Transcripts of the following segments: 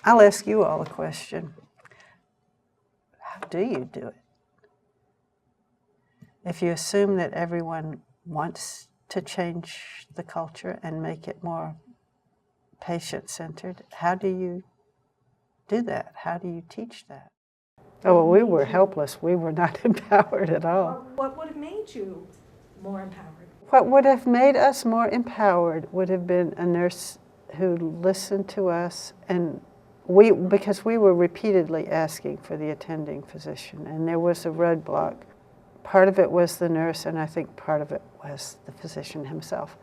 I'll ask you all a question. How do you do it? If you assume that everyone wants to change the culture and make it more patient-centered, how do you do that? How do you teach that? Oh, well, we were helpless. We were not empowered at all. What would have made you more empowered? What would have made us more empowered would have been a nurse who listened to us, and because we were repeatedly asking for the attending physician, and there was a roadblock. Part of it was the nurse, and I think part of it was the physician himself.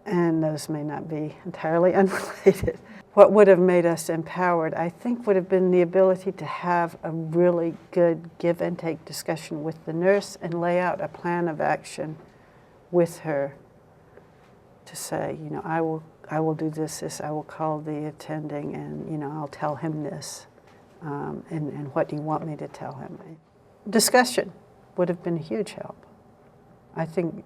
And those may not be entirely unrelated. What would have made us empowered, I think, would have been the ability to have a really good give and take discussion with the nurse and lay out a plan of action with her to say, you know, I will do this, I will call the attending, and, you know, I'll tell him this, and what do you want me to tell him? Discussion would have been a huge help. I think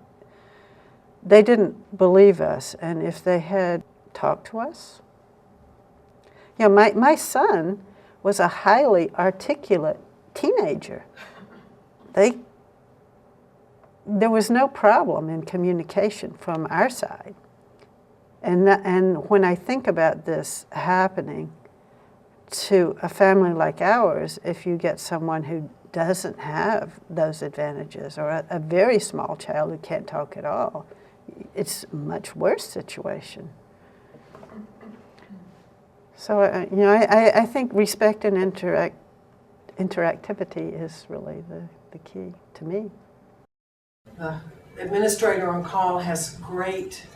they didn't believe us, and if they had talked to us, you know, my son was a highly articulate teenager. There was no problem in communication from our side. And when I think about this happening to a family like ours, if you get someone who doesn't have those advantages, or a very small child who can't talk at all, it's a much worse situation. So, you know, I think respect and interactivity is really the key to me. The administrator on call has great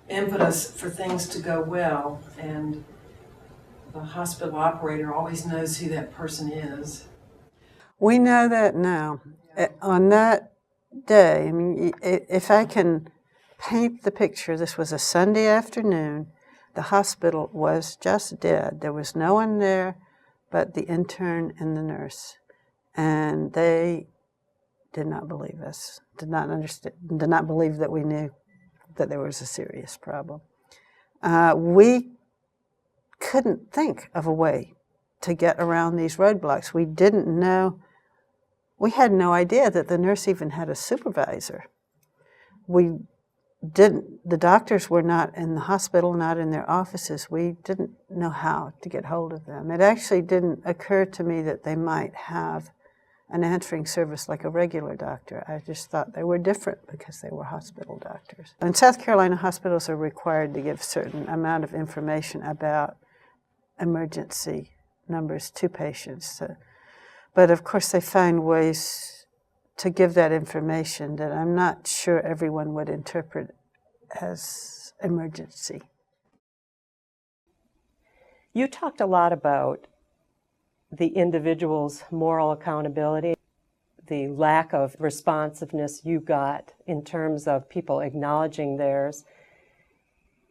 impetus for things to go well, and the hospital operator always knows who that person is. We know that now. On that day, I mean, if I can paint the picture, this was a Sunday afternoon. The hospital was just dead. There was no one there but the intern and the nurse. And they did not believe us, did not understand, did not believe that we knew that there was a serious problem. We couldn't think of a way to get around these roadblocks. We didn't know, we had no idea that the nurse even had a supervisor. The doctors were not in the hospital, not in their offices. We didn't know how to get hold of them. It actually didn't occur to me that they might have an answering service like a regular doctor. I just thought they were different because they were hospital doctors. In South Carolina, hospitals are required to give a certain amount of information about emergency numbers to patients. But of course they find ways to give that information that I'm not sure everyone would interpret as emergency. You talked a lot about the individual's moral accountability, the lack of responsiveness you got in terms of people acknowledging theirs.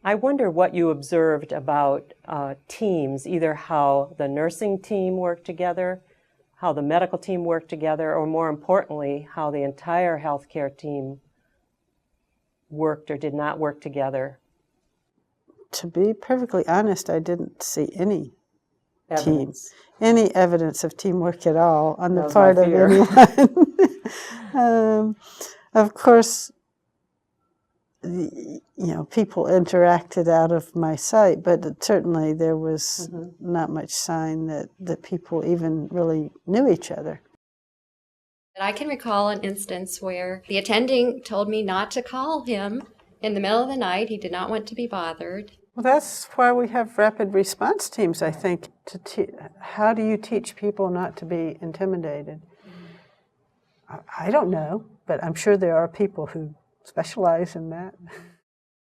I wonder what you observed about teams, either how the nursing team worked together, how the medical team worked together, or more importantly, how the entire healthcare team worked or did not work together. To be perfectly honest, I didn't see any Evidence. Any evidence of teamwork at all on the part of anyone. Of course, you know, people interacted out of my sight, but certainly there was not much sign that people even really knew each other. I can recall an instance where the attending told me not to call him in the middle of the night. He did not want to be bothered. Well, that's why we have rapid response teams, I think. How do you teach people not to be intimidated? I don't know, but I'm sure there are people who specialize in that.